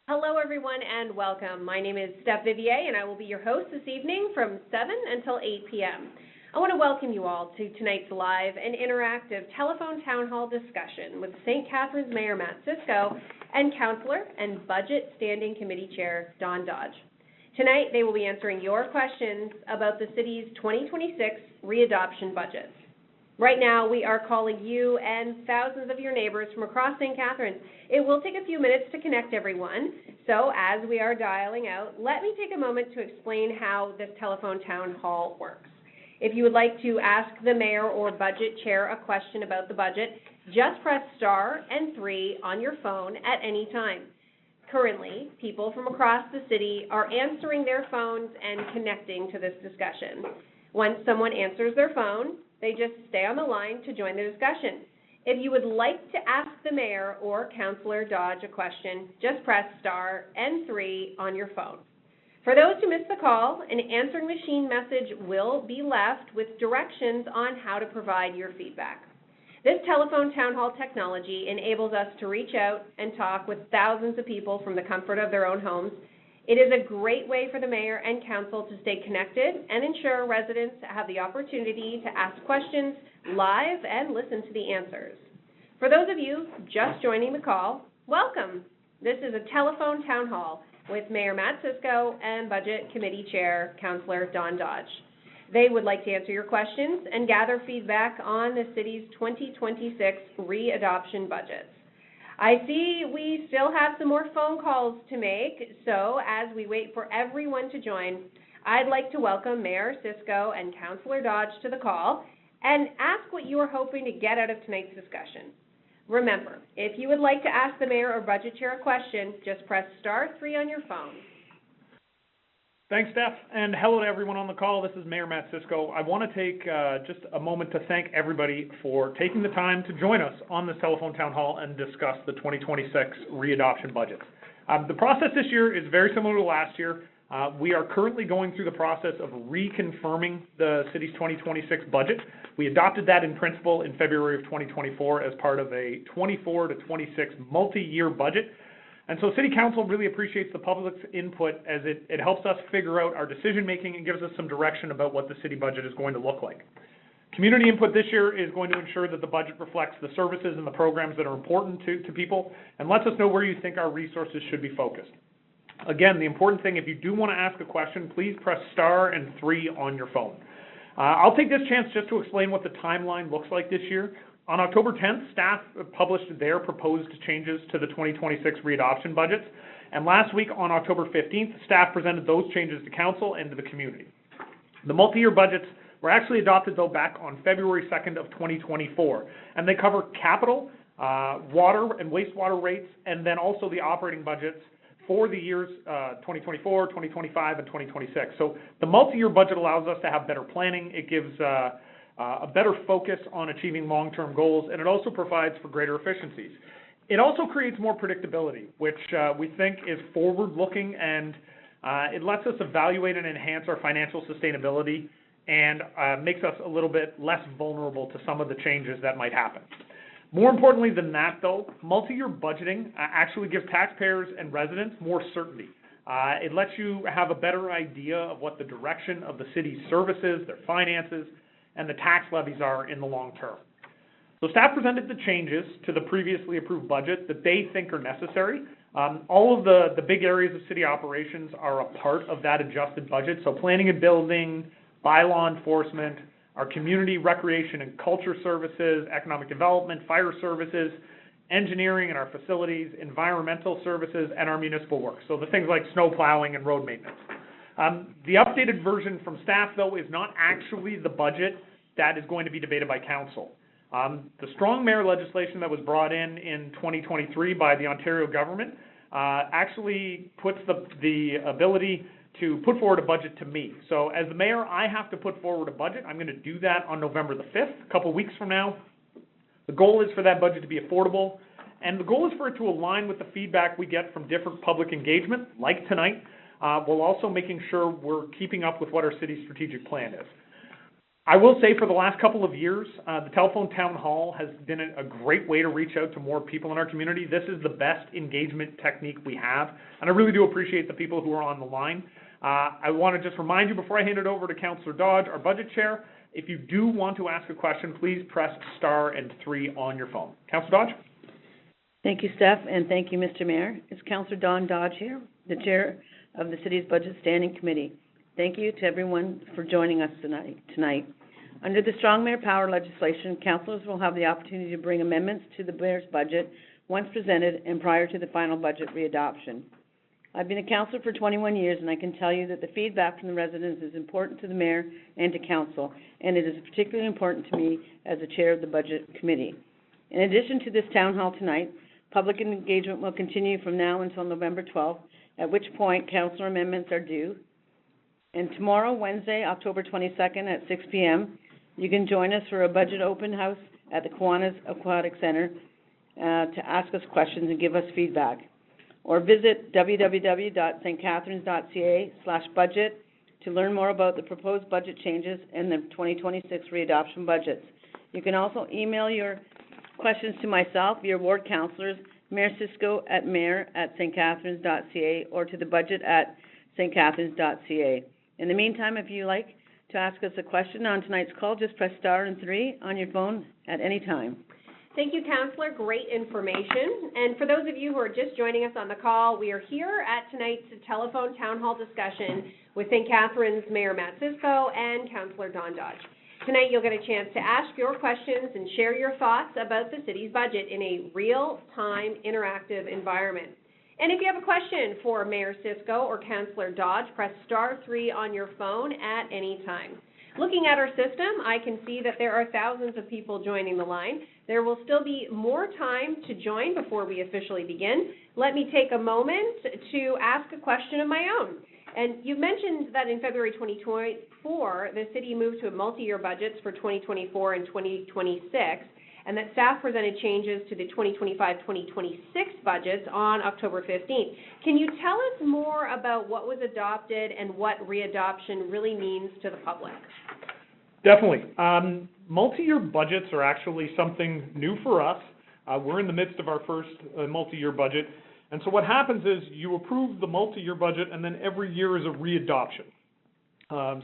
Hello, everyone, and welcome. My name is Steph Vivier, and I will be your host this evening from 7 until 8 p.m. I want to welcome you all to tonight's live and interactive telephone town hall discussion with St. Catharines Mayor Matt Cisco and Councillor and Budget Standing Committee Chair Don Dodge. Tonight, they will be answering your questions about the city's 2026 readoption budget. Right now, we are calling you and thousands of your neighbors from across St. Catharines. It will take a few minutes to connect everyone, so as we are dialing out, let me take a moment to explain how this telephone town hall works. If you would like to ask the mayor or budget chair a question about the budget, just press star and 3 on your phone at any time. Currently, people from across the city are answering their phones and connecting to this discussion. Once someone answers their phone, they just stay on the line to join the discussion. If you would like to ask the mayor or Councillor Dodge a question, just press star and 3 on your phone. For those who missed the call, an answering machine message will be left with directions on how to provide your feedback. This telephone town hall technology enables us to reach out and talk with thousands of people from the comfort of their own homes. It is a great way for the mayor and council to stay connected and ensure residents have the opportunity to ask questions live and listen to the answers. For those of you just joining the call, welcome. This is a telephone town hall with Mayor Matt Cisco and Budget Committee Chair Councillor Don Dodge. They would like to answer your questions and gather feedback on the city's 2026 readoption budget. I see we still have some more phone calls to make, so as we wait for everyone to join, I'd like to welcome Mayor Cisco and Councillor Dodge to the call and ask what you are hoping to get out of tonight's discussion. Remember, if you would like to ask the mayor or budget chair a question, just press star 3 on your phone. Thanks, Steph, and hello to everyone on the call. This is Mayor Matt Cisco. I want to take just a moment to thank everybody for taking the time to join us on this telephone town hall and discuss the 2026 readoption budget. The process this year is very similar to last year. We are currently going through the process of reconfirming the city's 2026 budget. We adopted that in principle in February of 2024 as part of a 24 to 26 multi-year budget. And so City Council really appreciates the public's input as it helps us figure out our decision-making and gives us some direction about what the city budget is going to look like. Community input this year is going to ensure that the budget reflects the services and the programs that are important to people and lets us know where you think our resources should be focused. Again, the important thing, if you do want to ask a question, please press star and 3 on your phone. I'll take this chance just to explain what the timeline looks like this year. On October 10th, staff published their proposed changes to the 2026 readoption budgets, and last week on October 15th, staff presented those changes to council and to the community. The multi-year budgets were actually adopted, though, back on February 2nd of 2024, and they cover capital, water and wastewater rates, and then also the operating budgets for the years 2024, 2025, and 2026. So the multi-year budget allows us to have better planning. It gives a better focus on achieving long-term goals, and it also provides for greater efficiencies. It also creates more predictability, which we think is forward-looking, and it lets us evaluate and enhance our financial sustainability and makes us a little bit less vulnerable to some of the changes that might happen. More importantly than that, though, multi-year budgeting actually gives taxpayers and residents more certainty. It lets you have a better idea of what the direction of the city's services, their finances, and the tax levies are in the long term. So staff presented the changes to the previously approved budget that they think are necessary. All of the big areas of city operations are a part of that adjusted budget. So planning and building, bylaw enforcement, our community recreation and culture services, economic development, fire services, engineering and our facilities, environmental services, and our municipal work. So the things like snow plowing and road maintenance. The updated version from staff, though, is not actually the budget that is going to be debated by council. The strong mayor legislation that was brought in 2023 by the Ontario government actually puts the ability to put forward a budget to me. So as the mayor, I have to put forward a budget. I'm going to do that on November the 5th, a couple weeks from now. The goal is for that budget to be affordable, and the goal is for it to align with the feedback we get from different public engagement, like tonight, while also making sure we're keeping up with what our city's strategic plan is. I will say for the last couple of years, the telephone town hall has been a great way to reach out to more people in our community. This is the best engagement technique we have, and I really do appreciate the people who are on the line. I want to just remind you before I hand it over to Councillor Dodge, our budget chair, if you do want to ask a question, please press star and 3 on your phone. Councillor Dodge? Thank you, Steph, and thank you, Mr. Mayor. It's Councillor Dawn Dodge here, the chair of the city's Budget Standing Committee. Thank you to everyone for joining us tonight. Under the Strong Mayor Power legislation, councillors will have the opportunity to bring amendments to the mayor's budget once presented and prior to the final budget readoption. I've been a councillor for 21 years, and I can tell you that the feedback from the residents is important to the mayor and to council, and it is particularly important to me as the chair of the Budget Committee. In addition to this town hall tonight, public engagement will continue from now until November 12th, at which point councillor amendments are due. And tomorrow, Wednesday, October 22nd at 6 p.m., you can join us for a budget open house at the Kiwanis Aquatic Center to ask us questions and give us feedback. Or visit www.stcatharines.ca/budget to learn more about the proposed budget changes and the 2026 readoption budgets. You can also email your questions to myself, your ward councillors, Mayor Cisco at mayor@stcatharines.ca, or to the budget at stcatharines.ca. In the meantime, if you like to ask us a question on tonight's call, just press star and 3 on your phone at any time. Thank you, Councillor. Great information. And for those of you who are just joining us on the call, we are here at tonight's telephone town hall discussion with St. Catharines Mayor Matt Cisco and Councillor Dawn Dodge. Tonight you'll get a chance to ask your questions and share your thoughts about the city's budget in a real-time interactive environment. And if you have a question for Mayor Cisco or Councillor Dodge, press star 3 on your phone at any time. Looking at our system, I can see that there are thousands of people joining the line. There will still be more time to join before we officially begin. Let me take a moment to ask a question of my own. And you mentioned that in February 2024, the city moved to multi-year budgets for 2024 and 2026, and that staff presented changes to the 2025-2026 budgets on October 15th. Can you tell us more about what was adopted and what readoption really means to the public? Definitely. Multi-year budgets are actually something new for us. We're in the midst of our first multi-year budget. And so what happens is you approve the multi-year budget, and then every year is a readoption.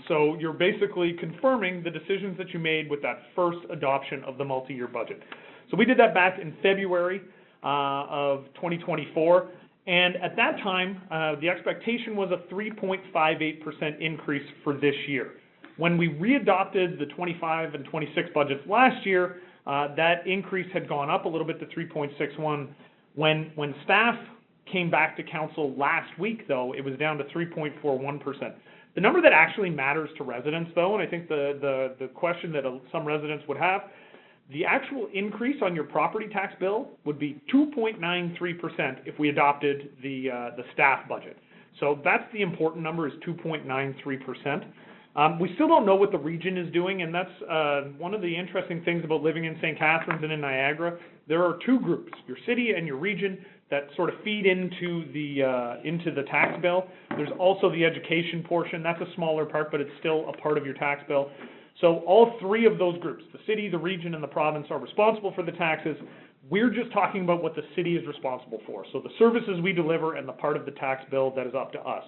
So you're basically confirming the decisions that you made with that first adoption of the multi-year budget. So we did that back in February of 2024. And at that time, the expectation was a 3.58% increase for this year. When we readopted the 25 and 26 budgets last year, that increase had gone up a little bit to 3.61. When staff came back to council last week, though, it was down to 3.41%. The number that actually matters to residents, though, and I think the question that some residents would have, the actual increase on your property tax bill would be 2.93% if we adopted the staff budget. So that's the important number, is 2.93%. We still don't know what the region is doing, and that's one of the interesting things about living in St. Catharines and in Niagara. There are two groups, your city and your region, that sort of feed into the tax bill. There's also the education portion. That's a smaller part, but it's still a part of your tax bill. So all three of those groups, the city, the region, and the province, are responsible for the taxes. We're just talking about what the city is responsible for. So the services we deliver and the part of the tax bill that is up to us.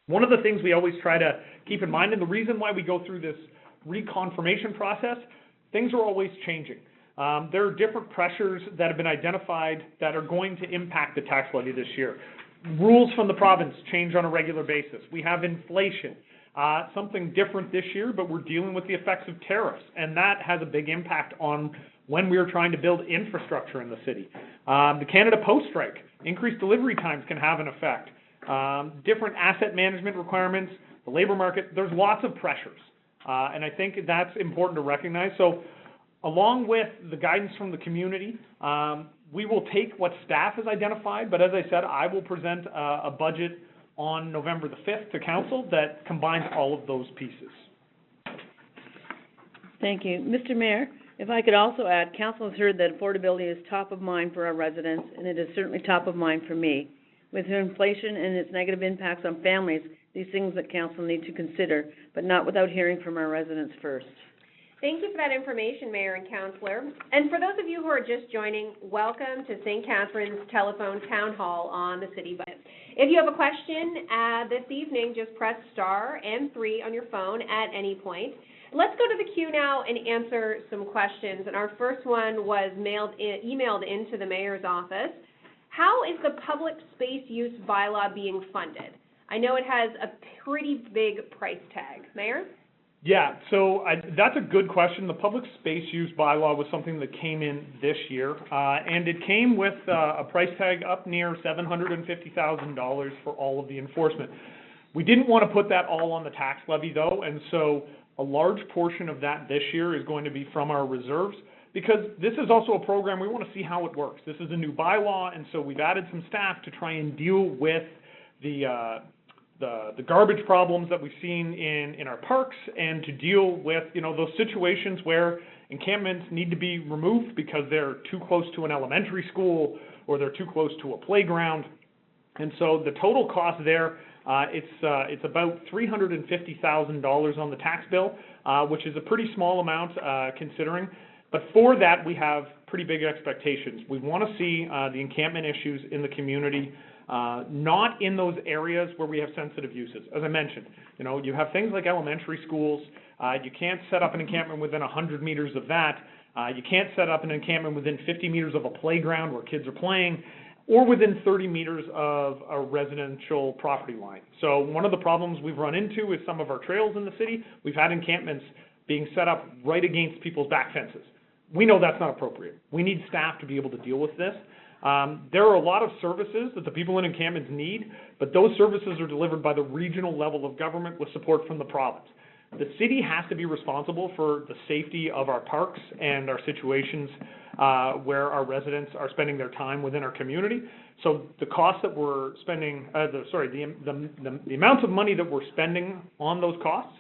One of the things we always try to keep in mind, and the reason why we go through this reconfirmation process, things are always changing. There are different pressures that have been identified that are going to impact the tax levy this year. Rules from the province change on a regular basis. We have inflation, something different this year, but we're dealing with the effects of tariffs, and that has a big impact on when we are trying to build infrastructure in the city. The Canada Post strike, increased delivery times can have an effect. Different asset management requirements, the labor market, there's lots of pressures, and I think that's important to recognize. So along with the guidance from the community, we will take what staff has identified, but as I said, I will present a budget on November the 5th to council that combines all of those pieces. Thank you. Mr. Mayor, if I could also add, council has heard that affordability is top of mind for our residents, and it is certainly top of mind for me. With inflation and its negative impacts on families, these things that council need to consider, but not without hearing from our residents first. Thank you for that information, Mayor and Councillor. And for those of you who are just joining, welcome to St. Catharines Telephone Town Hall on the city budget. If you have a question this evening, just press star and 3 on your phone at any point. Let's go to the queue now and answer some questions. And our first one was emailed into the Mayor's office. How is the public space use bylaw being funded? I know it has a pretty big price tag. Mayor? Yeah, so that's a good question. The public space use bylaw was something that came in this year, and it came with a price tag up near $750,000 for all of the enforcement. We didn't want to put that all on the tax levy, though, and so a large portion of that this year is going to be from our reserves, because this is also a program, we want to see how it works. This is a new bylaw, and so we've added some staff to try and deal with the garbage problems that we've seen in our parks, and to deal with, those situations where encampments need to be removed because they're too close to an elementary school or they're too close to a playground. And so the total cost there, it's about $350,000 on the tax bill, which is a pretty small amount considering. But for that, we have pretty big expectations. We want to see the encampment issues in the community not in those areas where we have sensitive uses. As I mentioned, you have things like elementary schools. You can't set up an encampment within 100 meters of that. You can't set up an encampment within 50 meters of a playground where kids are playing, or within 30 meters of a residential property line. So one of the problems we've run into is some of our trails in the city. We've had encampments being set up right against people's back fences. We know that's not appropriate. We need staff to be able to deal with this. There are a lot of services that the people in encampments need, but those services are delivered by the regional level of government with support from the province. The city has to be responsible for the safety of our parks and our situations where our residents are spending their time within our community. So the cost that we're spending, the amounts of money that we're spending on those costs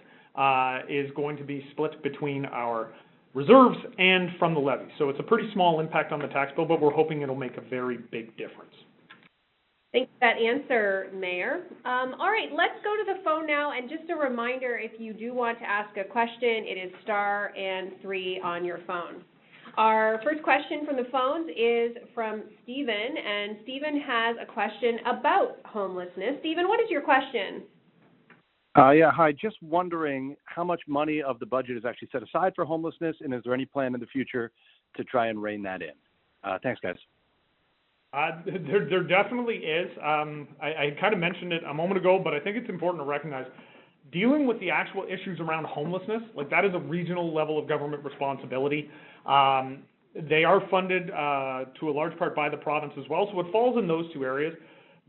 is going to be split between our reserves and from the levy. So it's a pretty small impact on the tax bill, but we're hoping it'll make a very big difference. Thanks for that answer, Mayor. All right, let's go to the phone now, and just a reminder, if you do want to ask a question, it is star and 3 on your phone. Our first question from the phones is from Stephen, and Stephen has a question about homelessness. Stephen, what is your question? Hi. Just wondering how much money of the budget is actually set aside for homelessness, and is there any plan in the future to try and rein that in? Thanks, guys. There definitely is. I kind of mentioned it a moment ago, but I think it's important to recognize dealing with the actual issues around homelessness, like that is a regional level of government responsibility. They are funded to a large part by the province as well, so it falls in those two areas.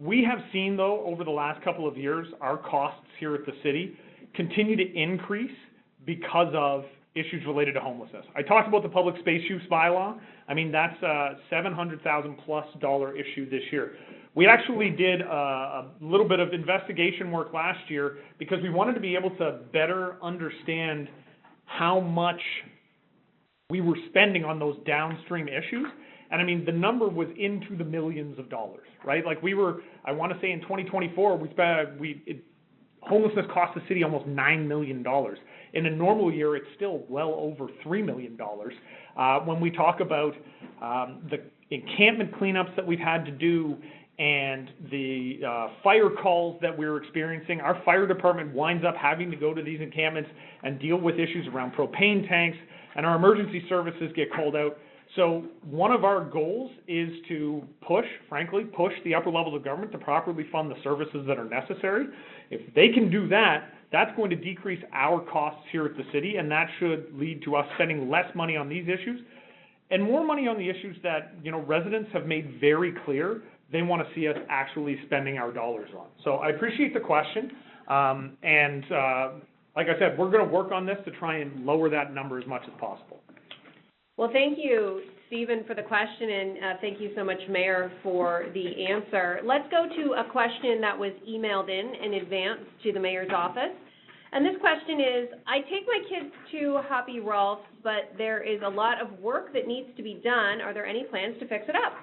We have seen, though, over the last couple of years, our costs here at the city continue to increase because of issues related to homelessness. I talked about the public space use bylaw. I mean, that's a $700,000+ issue this year. We actually did a little bit of investigation work last year because we wanted to be able to better understand how much we were spending on those downstream issues. And I mean, the number was into the millions of dollars, right? Like I want to say in 2024, homelessness cost the city almost $9 million. In a normal year, it's still well over $3 million. When we talk about the encampment cleanups that we've had to do and the fire calls that we're experiencing, our fire department winds up having to go to these encampments and deal with issues around propane tanks, and our emergency services get called out. So one of our goals is to push the upper levels of government to properly fund the services that are necessary. If they can do that, that's going to decrease our costs here at the city, and that should lead to us spending less money on these issues and more money on the issues that, residents have made very clear they want to see us actually spending our dollars on. So I appreciate the question, and like I said, we're going to work on this to try and lower that number as much as possible. Well, thank you, Stephen, for the question, and thank you so much, Mayor, for the answer. Let's go to a question that was emailed in advance to the Mayor's office. And this question is, I take my kids to Hoppy Rolf's, but there is a lot of work that needs to be done. Are there any plans to fix it up?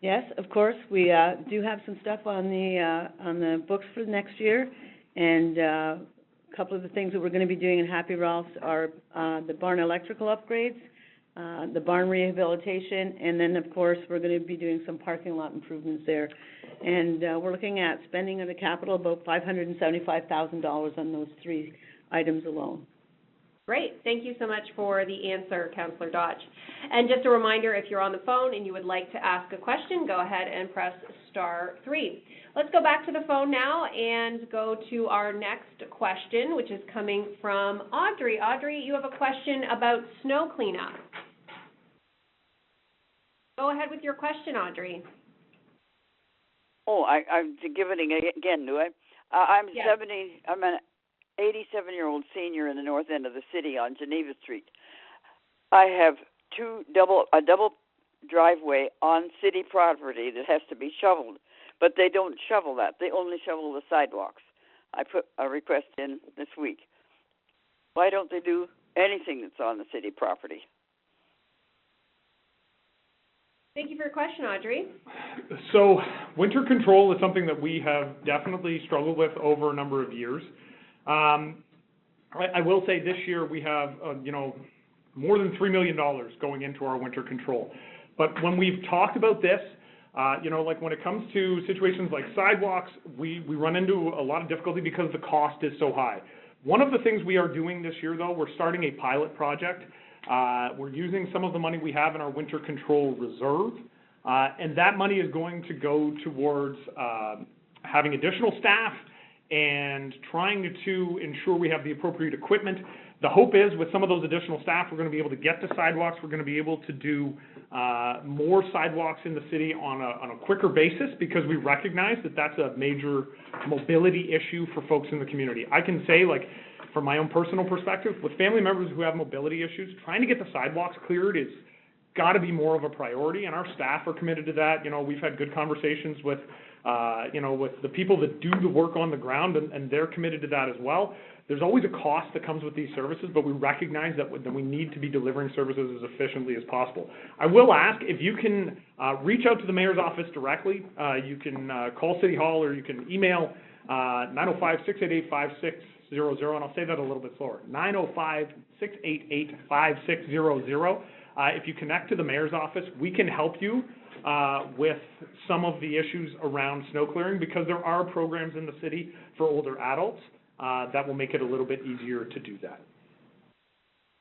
Yes, of course, we do have some stuff on the books for next year, and a couple of the things that we're going to be doing in Happy Ralph's are the barn electrical upgrades, the barn rehabilitation, and then, of course, we're going to be doing some parking lot improvements there. And we're looking at spending of the capital about $575,000 on those three items alone. Great. Thank you so much for the answer, Councillor Dodge. And just a reminder, if you're on the phone and you would like to ask a question, go ahead and press *3. Let's go back to the phone now and go to our next question, which is coming from Audrey. Audrey, you have a question about snow cleanup. Go ahead with your question, Audrey. Oh, I'm giving again, do I? I'm Yes. 70. I'm an 87-year-old senior in the north end of the city on Geneva Street. I have a double driveway on city property that has to be shoveled, but they don't shovel that. They only shovel the sidewalks. I put a request in this week. Why don't they do anything that's on the city property? Thank you for your question, Audrey. So winter control is something that we have definitely struggled with over a number of years. I will say this year we have, more than $3 million going into our winter control. But when we've talked about this, like when it comes to situations like sidewalks, we run into a lot of difficulty because the cost is so high. One of the things we are doing this year, though, we're starting a pilot project. We're using some of the money we have in our winter control reserve, and that money is going to go towards having additional staff and trying to ensure we have the appropriate equipment. The hope is with some of those additional staff, we're going to be able to get to sidewalks. We're going to be able to do more sidewalks in the city on a quicker basis because we recognize that that's a major mobility issue for folks in the community. I can say, from my own personal perspective, with family members who have mobility issues, trying to get the sidewalks cleared is got to be more of a priority, and our staff are committed to that. We've had good conversations with with the people that do the work on the ground, and they're committed to that as well. There's always a cost that comes with these services, but we recognize that we need to be delivering services as efficiently as possible. I will ask if you can reach out to the mayor's office directly. You can call City Hall or you can email 905-688-5600, and I'll say that a little bit slower, 905-688-5600. If you connect to the mayor's office, we can help you with some of the issues around snow clearing because there are programs in the city for older adults that will make it a little bit easier to do that.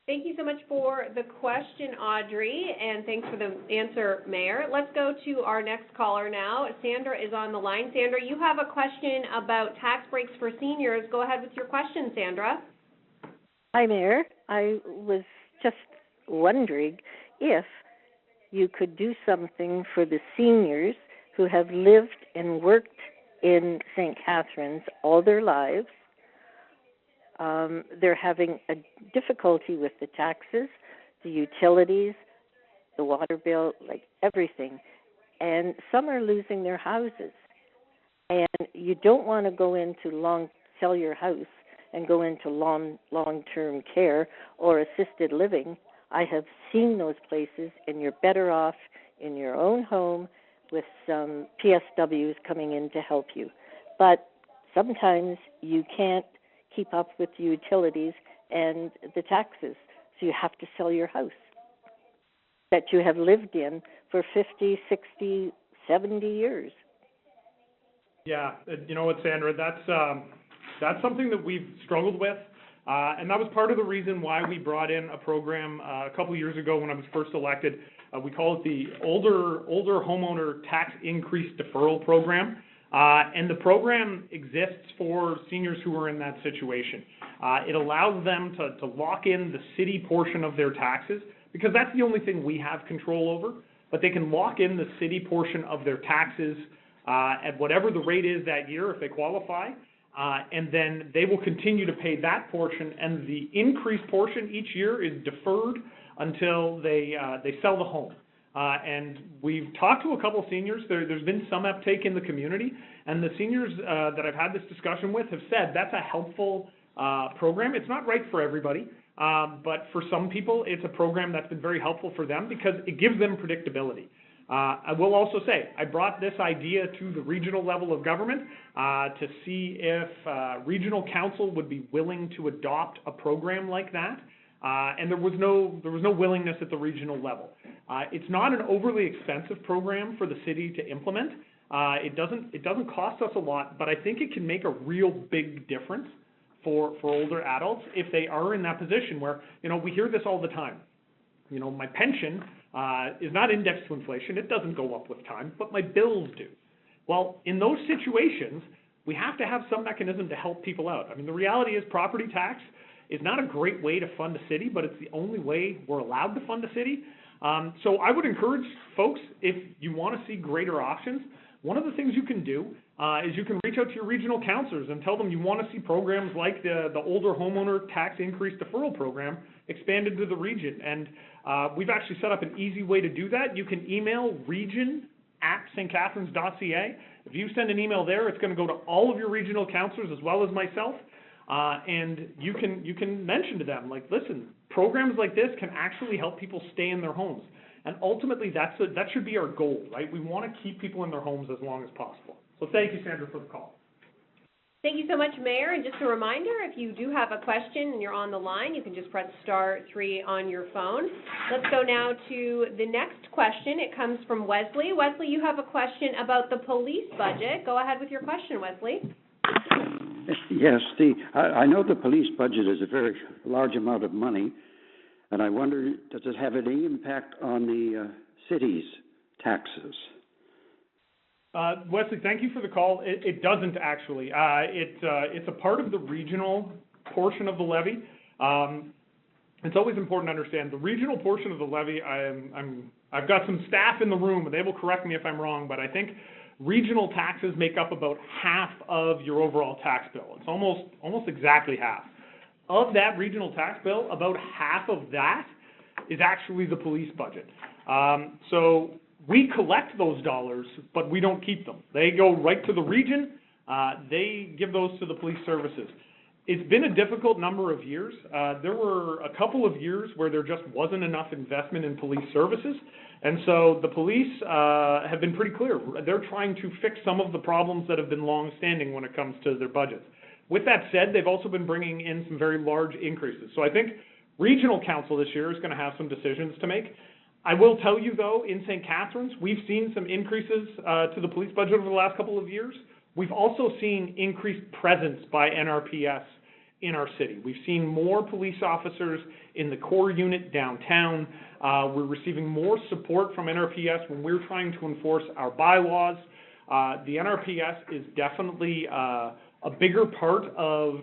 Thank you so much for the question, Audrey, and thanks for the answer, Mayor. Let's go to our next caller now. Sandra is on the line. Sandra, you have a question about tax breaks for seniors. Go ahead with your question, Sandra. Hi, Mayor. I was just wondering if you could do something for the seniors who have lived and worked in St. Catharines all their lives. They're having a difficulty with the taxes, the utilities, the water bill, everything. And some are losing their houses. And you don't want to sell your house and go into long-term care or assisted living. I have seen those places, and you're better off in your own home with some PSWs coming in to help you. But sometimes you can't keep up with the utilities and the taxes, so you have to sell your house that you have lived in for 50, 60, 70 years. Yeah, you know what, Sandra, that's something that we've struggled with. And that was part of the reason why we brought in a program a couple of years ago when I was first elected. We call it the Older Homeowner Tax Increase Deferral Program. And the program exists for seniors who are in that situation. It allows them to lock in the city portion of their taxes because that's the only thing we have control over. But they can lock in the city portion of their taxes at whatever the rate is that year if they qualify. And then they will continue to pay that portion, and the increased portion each year is deferred until they sell the home. And we've talked to a couple of seniors. There's been some uptake in the community, and the seniors that I've had this discussion with have said that's a helpful program. It's not right for everybody, but for some people, it's a program that's been very helpful for them because it gives them predictability. I will also say, I brought this idea to the regional level of government to see if regional council would be willing to adopt a program like that, and there was no willingness at the regional level. It's not an overly expensive program for the city to implement. It doesn't cost us a lot, but I think it can make a real big difference for older adults if they are in that position where, we hear this all the time. My pension is not indexed to inflation. It doesn't go up with time, but my bills do. Well, in those situations, we have to have some mechanism to help people out. I mean, the reality is property tax is not a great way to fund a city, but it's the only way we're allowed to fund a city. So I would encourage folks, if you want to see greater options, one of the things you can do is you can reach out to your regional councillors and tell them you want to see programs like the older homeowner tax increase deferral program expanded to the region. And we've actually set up an easy way to do that. You can email region@stcatharines.ca. If you send an email there, it's going to go to all of your regional councillors as well as myself. And you can mention to them, like, listen, programs like this can actually help people stay in their homes. And ultimately, that should be our goal, right? We want to keep people in their homes as long as possible. So thank you, Sandra, for the call. Thank you so much, Mayor. And just a reminder, if you do have a question and you're on the line, you can just press *3 on your phone. Let's go now to the next question. It comes from Wesley. Wesley, you have a question about the police budget. Go ahead with your question, Wesley. Yes, I know the police budget is a very large amount of money, and I wonder, does it have any impact on the city's taxes? Wesley, thank you for the call. It doesn't actually. It's a part of the regional portion of the levy. It's always important to understand the regional portion of the levy. I've got some staff in the room, and they will correct me if I'm wrong, but I think regional taxes make up about half of your overall tax bill. It's almost exactly half. Of that regional tax bill, about half of that is actually the police budget. So we collect those dollars, but we don't keep them. They go right to the region. They give those to the police services. It's been a difficult number of years. There were a couple of years where there just wasn't enough investment in police services. And so the police have been pretty clear. They're trying to fix some of the problems that have been long-standing when it comes to their budgets. With that said, they've also been bringing in some very large increases. So I think regional council this year is going to have some decisions to make. I will tell you, though, in St. Catharines, we've seen some increases to the police budget over the last couple of years. We've also seen increased presence by NRPS in our city. We've seen more police officers in the core unit downtown. We're receiving more support from NRPS when we're trying to enforce our bylaws. The NRPS is definitely a bigger part of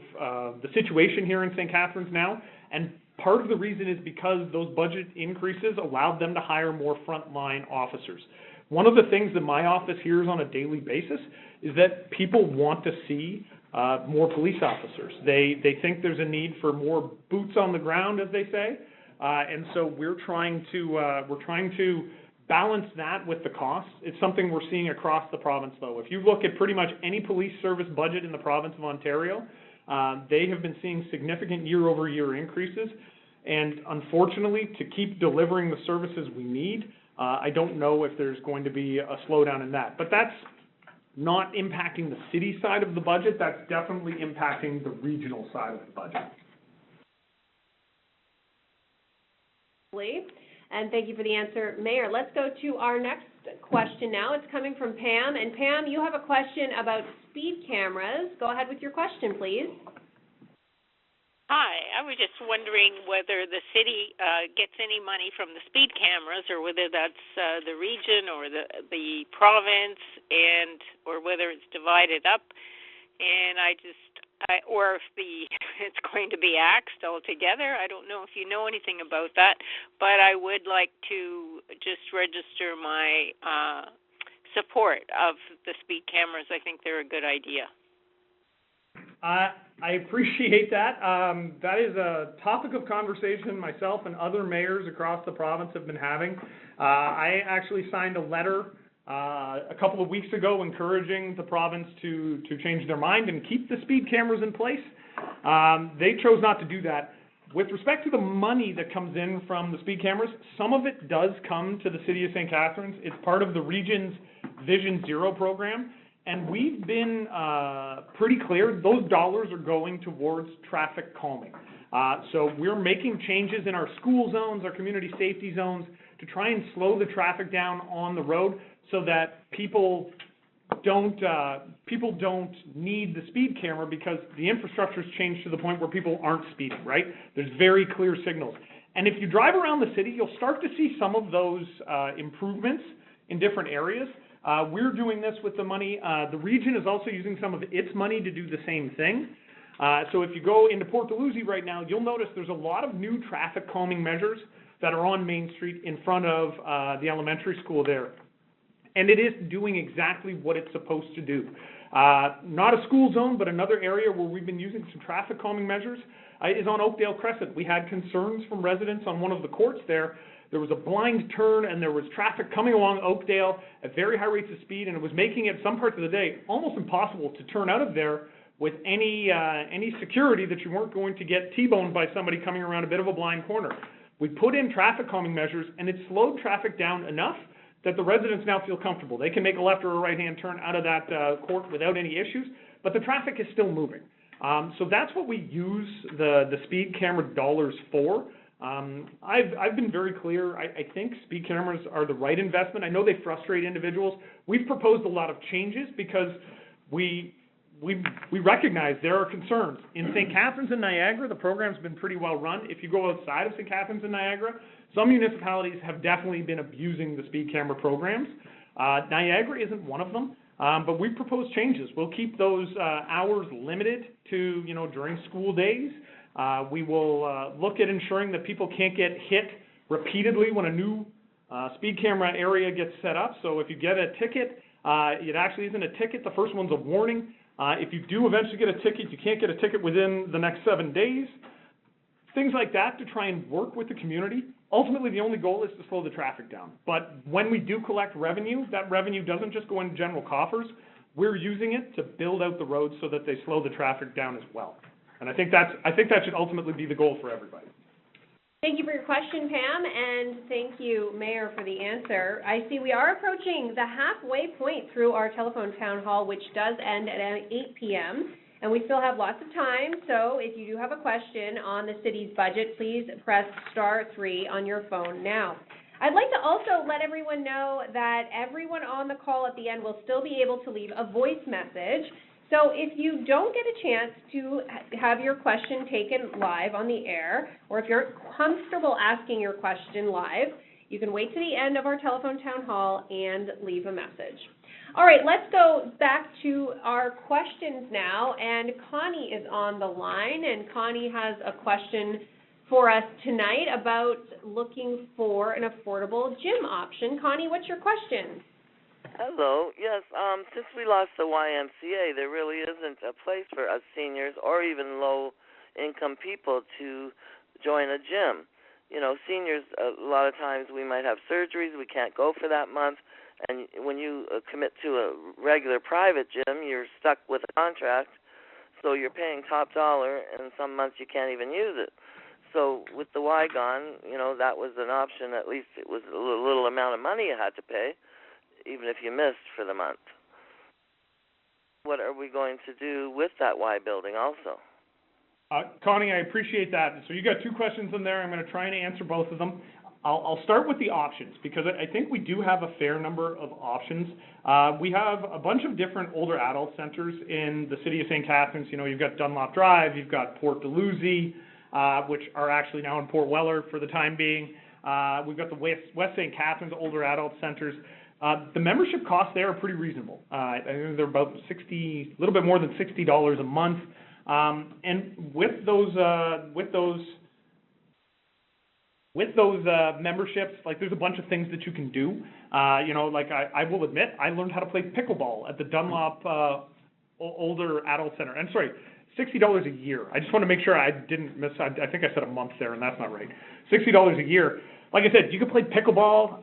the situation here in St. Catharines now, and part of the reason is because those budget increases allowed them to hire more frontline officers. One of the things that my office hears on a daily basis is that people want to see more police officers. They think there's a need for more boots on the ground, as they say, and so we're trying to balance that with the costs. It's something we're seeing across the province, though. If you look at pretty much any police service budget in the province of Ontario, they have been seeing significant year-over-year increases, and unfortunately, to keep delivering the services we need, I don't know if there's going to be a slowdown in that. But that's not impacting the city side of the budget. That's definitely impacting the regional side of the budget. And thank you for the answer, Mayor. Let's go to our next question now. It's coming from Pam. And Pam, you have a question about speed cameras. Go ahead with your question, please. Hi. I was just wondering whether the city gets any money from the speed cameras, or whether that's the region or the province, or whether it's divided up. And or if it's going to be axed altogether. I don't know if you know anything about that, but I would like to just register my support of the speed cameras. I think they're a good idea. I appreciate that. That is a topic of conversation myself and other mayors across the province have been having. I actually signed a letter a couple of weeks ago encouraging the province to change their mind and keep the speed cameras in place. They chose not to do that. With respect to the money that comes in from the speed cameras, some of it does come to the City of St. Catharines. It's part of the region's Vision Zero program, and we've been pretty clear those dollars are going towards traffic calming. So we're making changes in our school zones, our community safety zones, to try and slow the traffic down on the road so that people don't need the speed camera, because the infrastructure's changed to the point where people aren't speeding, right? There's very clear signals. And if you drive around the city, you'll start to see some of those improvements in different areas. We're doing this with the money. The region is also using some of its money to do the same thing. So if you go into Port Dalhousie right now, you'll notice there's a lot of new traffic calming measures that are on Main Street in front of the elementary school there. And it is doing exactly what it's supposed to do. Not a school zone, but another area where we've been using some traffic calming measures is on Oakdale Crescent. We had concerns from residents on one of the courts there. There was a blind turn and there was traffic coming along Oakdale at very high rates of speed, and it was making it some parts of the day almost impossible to turn out of there with any security that you weren't going to get T-boned by somebody coming around a bit of a blind corner. We put in traffic calming measures, and it slowed traffic down enough that the residents now feel comfortable. They can make a left or a right-hand turn out of that court without any issues, but the traffic is still moving. So that's what we use the speed camera dollars for. I've been very clear. I think speed cameras are the right investment. I know they frustrate individuals. We've proposed a lot of changes because we recognize there are concerns. In St. Catharines and Niagara, the program's been pretty well run. If you go outside of St. Catharines and Niagara, some municipalities have definitely been abusing the speed camera programs. Niagara isn't one of them, but we've proposed changes. We'll keep those hours limited to, during school days. We will look at ensuring that people can't get hit repeatedly when a new speed camera area gets set up. So if you get a ticket, it actually isn't a ticket. The first one's a warning. If you do eventually get a ticket, you can't get a ticket within the next 7 days. Things like that to try and work with the community. Ultimately, the only goal is to slow the traffic down. But when we do collect revenue, that revenue doesn't just go into general coffers. We're using it to build out the roads so that they slow the traffic down as well. And I think that should ultimately be the goal for everybody. Thank you for your question, Pam, and thank you, Mayor, for the answer. I see we are approaching the halfway point through our telephone town hall, which does end at 8 p.m., and we still have lots of time, so if you do have a question on the city's budget, please press *3 on your phone now. I'd like to also let everyone know that everyone on the call at the end will still be able to leave a voice message. So if you don't get a chance to have your question taken live on the air, or if you're comfortable asking your question live, you can wait to the end of our telephone town hall and leave a message. All right, let's go back to our questions now, and Connie is on the line, and Connie has a question for us tonight about looking for an affordable gym option. Connie, what's your question? Hello. Yes, since we lost the YMCA, there really isn't a place for us seniors or even low-income people to join a gym. Seniors, a lot of times we might have surgeries, we can't go for that month, and when you commit to a regular private gym, you're stuck with a contract, so you're paying top dollar, and some months you can't even use it. So with the Y gone, that was an option. At least it was a little amount of money you had to pay, even if you missed for the month. What are we going to do with that Y building also? Connie, I appreciate that. So you got two questions in there. I'm going to try and answer both of them. I'll start with the options, because I think we do have a fair number of options. We have a bunch of different older adult centers in the city of St. Catharines. You've got Dunlop Drive, you've got Port Dalhousie, which are actually now in Port Weller for the time being. We've got the West St. Catharines older adult centers. The membership costs there are pretty reasonable. I think they're about a little bit more than $60 a month. And with those memberships, there's a bunch of things that you can do. I will admit, I learned how to play pickleball at the Dunlop older adult center. I'm sorry, $60 a year. I just want to make sure I didn't miss. I think I said a month there, and that's not right. $60 a year. Like I said, you can play pickleball.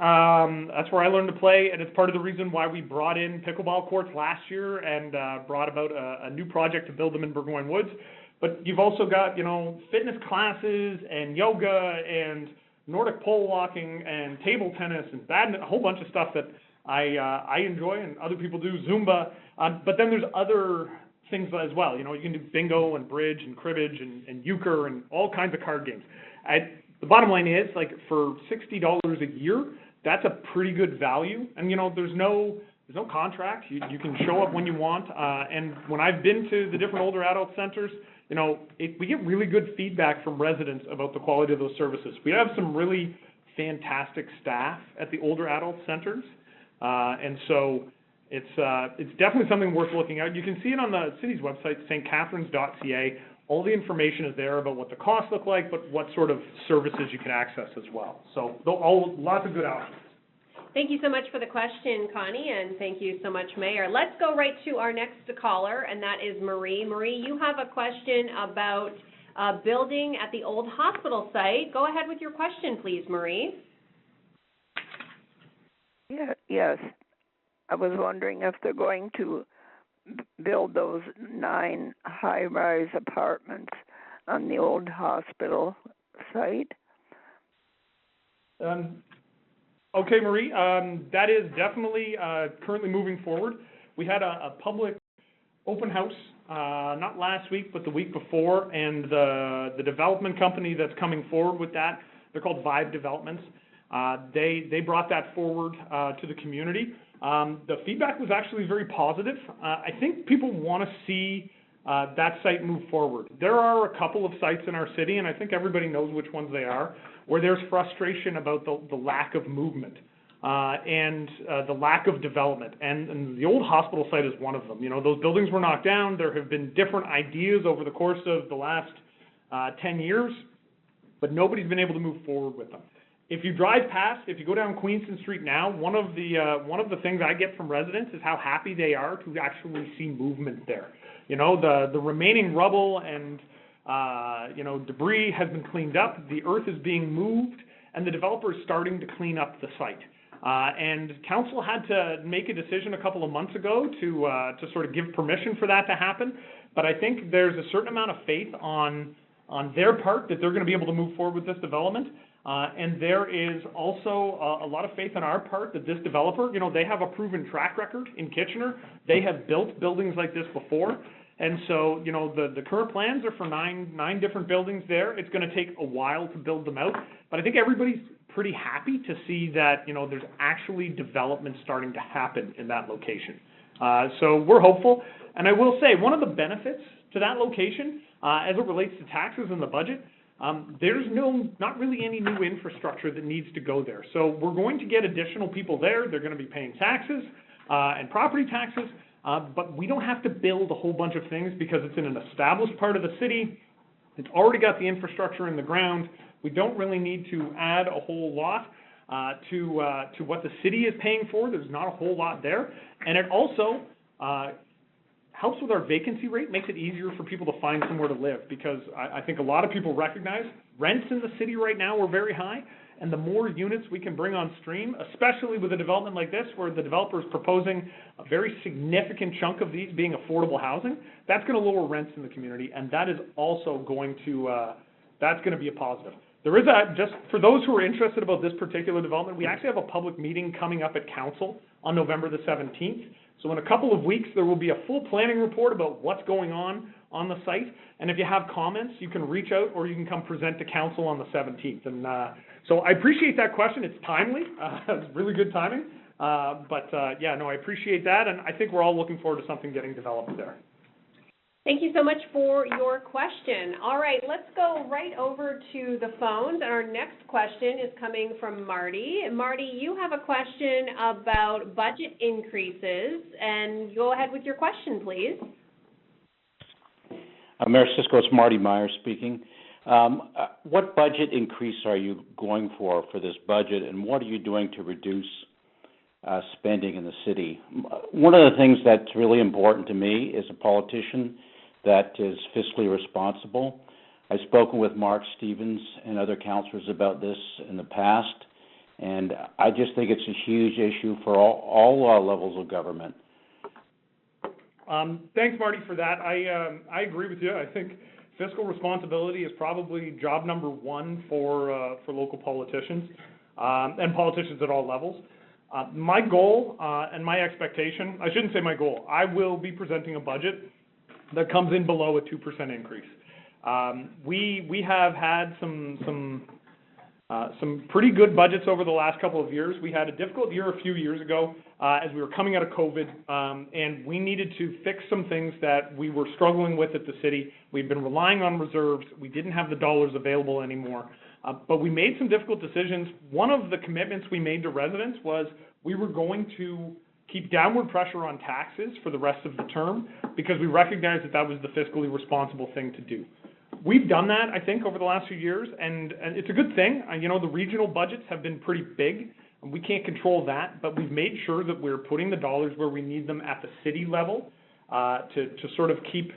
That's where I learned to play, and it's part of the reason why we brought in pickleball courts last year and brought about a new project to build them in Burgoyne Woods. But you've also got, fitness classes and yoga and Nordic pole walking and table tennis and badminton, a whole bunch of stuff that I enjoy and other people do, Zumba. But then there's other things as well. You can do bingo and bridge and cribbage and euchre and all kinds of card games. The bottom line is, for $60 a year, that's a pretty good value. And, there's no contract. You can show up when you want. And when I've been to the different older adult centers, we get really good feedback from residents about the quality of those services. We have some really fantastic staff at the older adult centers, and so it's definitely something worth looking at. You can see it on the city's website, stcatharines.ca. All the information is there about what the costs look like, but what sort of services you can access as well. So lots of good options. Thank you so much for the question, Connie, and thank you so much, Mayor. Let's go right to our next caller, and that is Marie. Marie, you have a question about building at the old hospital site. Go ahead with your question, please, Marie. Yes. I was wondering if they're going to build those 9 high-rise apartments on the old hospital site. Okay, Marie, that is definitely currently moving forward. We had a public open house, not last week, but the week before, and the development company that's coming forward with that, they're called Vibe Developments. They brought that forward to the community. The feedback was actually very positive. I think people want to see that site move forward. There are a couple of sites in our city, and I think everybody knows which ones they are, where there's frustration about the lack of movement and the lack of development. And the old hospital site is one of them. Those buildings were knocked down. There have been different ideas over the course of the last 10 years, but nobody's been able to move forward with them. If you drive past, if you go down Queenston Street now, one of the things I get from residents is how happy they are to actually see movement there. The remaining rubble and debris has been cleaned up, the earth is being moved, and the developer is starting to clean up the site. And council had to make a decision a couple of months ago to sort of give permission for that to happen. But I think there's a certain amount of faith on their part that they're going to be able to move forward with this development. And there is also a lot of faith on our part that this developer, they have a proven track record in Kitchener. They have built buildings like this before. And so, the current plans are for nine different buildings there. It's going to take a while to build them out. But I think everybody's pretty happy to see that, there's actually development starting to happen in that location. So we're hopeful. And I will say, one of the benefits to that location, as it relates to taxes in the budget, there's not really any new infrastructure that needs to go there. So we're going to get additional people there. They're going to be paying taxes and property taxes, but we don't have to build a whole bunch of things because it's in an established part of the city. It's already got the infrastructure in the ground. We don't really need to add a whole lot to what the city is paying for. There's not a whole lot there. And it also helps with our vacancy rate, makes it easier for people to find somewhere to live, because I think a lot of people recognize rents in the city right now are very high, and the more units we can bring on stream, especially with a development like this where the developer is proposing a very significant chunk of these being affordable housing, that's going to lower rents in the community, and that is also going to, that's going to be a positive. There is just for those who are interested about this particular development, we actually have a public meeting coming up at council on November the 17th. So in a couple of weeks, there will be a full planning report about what's going on the site. And if you have comments, you can reach out or you can come present to council on the 17th. And so I appreciate that question. It's timely. It's really good timing. Yeah, no, I appreciate that. And I think we're all looking forward to something getting developed there. Thank you so much for your question. All right, let's go right over to the phones. And our next question is coming from Marty. Marty, you have a question about budget increases, and go ahead with your question, please. Mayor Cisco, it's Marty Meyer speaking. What budget increase are you going for this budget, and what are you doing to reduce spending in the city? One of the things that's really important to me is a politician that is fiscally responsible. I've spoken with Mark Stevens and other councillors about this in the past, and I just think it's a huge issue for all levels of government. Thanks, Marty, for that. I agree with you. I think fiscal responsibility is probably job number one for local politicians and politicians at all levels. My goal and my expectation, I shouldn't say my goal, I will be presenting a budget that comes in below a 2% increase. We have had some pretty good budgets over the last couple of years. We had a difficult year a few years ago as we were coming out of COVID, and we needed to fix some things that we were struggling with at the city. We've been relying on reserves. We didn't have the dollars available anymore. But we made some difficult decisions. One of the commitments we made to residents was we were going to keep downward pressure on taxes for the rest of the term because we recognized that that was the fiscally responsible thing to do. We've done that, I think, over the last few years, and it's a good thing. The regional budgets have been pretty big, and we can't control that, but we've made sure that we're putting the dollars where we need them at the city level to sort of keep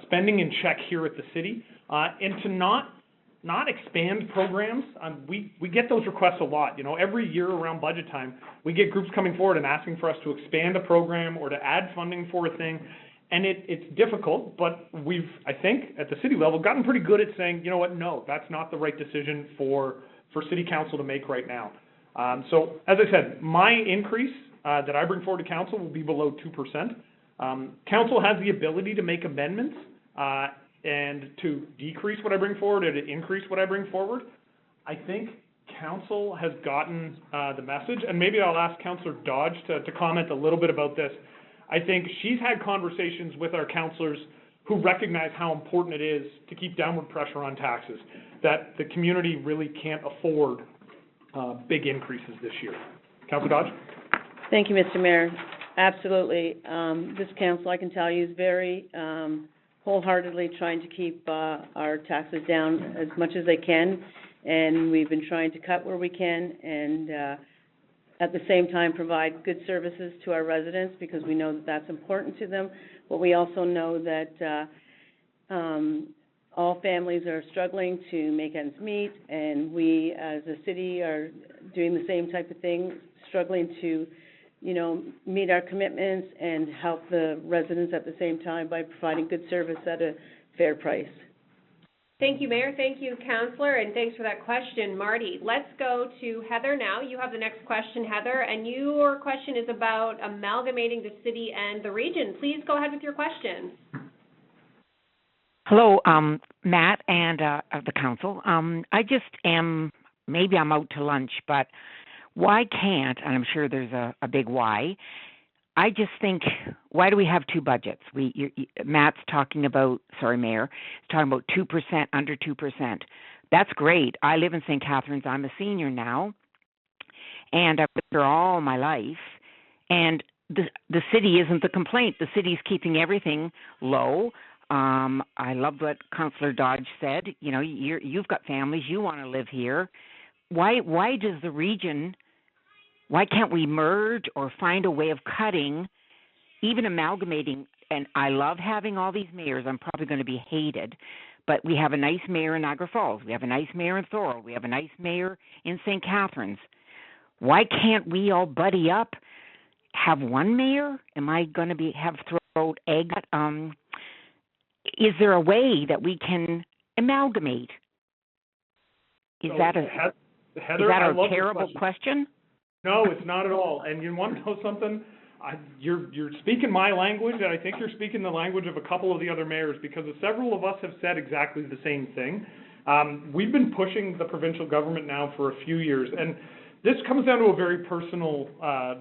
spending in check here at the city, and to not expand programs. We get those requests a lot. Every year around budget time, we get groups coming forward and asking for us to expand a program or to add funding for a thing. And it's difficult, but we've, I think, at the city level, gotten pretty good at saying, you know what, no, that's not the right decision for city council to make right now. So, as I said, my increase that I bring forward to council will be below 2%. Council has the ability to make amendments and to decrease what I bring forward or to increase what I bring forward. I think council has gotten the message, and maybe I'll ask Councillor Dodge to comment a little bit about this. I think she's had conversations with our councillors who recognize how important it is to keep downward pressure on taxes, that the community really can't afford big increases this year. Councillor Dodge? Thank you, Mr. Mayor. Absolutely. This council, I can tell you, is very wholeheartedly trying to keep our taxes down as much as they can, and we've been trying to cut where we can and at the same time provide good services to our residents because we know that that's important to them, but we also know that all families are struggling to make ends meet, and we as a city are doing the same type of thing, struggling to meet our commitments and help the residents at the same time by providing good service at a fair price. Thank you, Mayor. Thank you, Councillor, and thanks for that question, Marty. Let's go to Heather now. You have the next question, Heather, and your question is about amalgamating the city and the region. Please go ahead with your question. Hello, Matt and the council. I just am, maybe I'm out to lunch, but why can't, and I'm sure there's a big why, I just think, why do we have two budgets? Matt's talking about, Mayor, is talking about 2%, under 2%. That's great. I live in St. Catharines. I'm a senior now, and I've lived here all my life, and the city isn't the complaint. The city's keeping everything low. I love what Councillor Dodge said. You've got families. You want to live here. Why does the region... Why can't we merge or find a way of cutting, even amalgamating? And I love having all these mayors. I'm probably going to be hated. But we have a nice mayor in Niagara Falls. We have a nice mayor in Thorold. We have a nice mayor in St. Catharines. Why can't we all buddy up, have one mayor? Am I going to have thrown egg? Is there a way that we can amalgamate? Is that a terrible question? No, it's not at all. And you want to know something? You're speaking my language, and I think you're speaking the language of a couple of the other mayors, because several of us have said exactly the same thing. We've been pushing the provincial government now for a few years, and this comes down to a very personal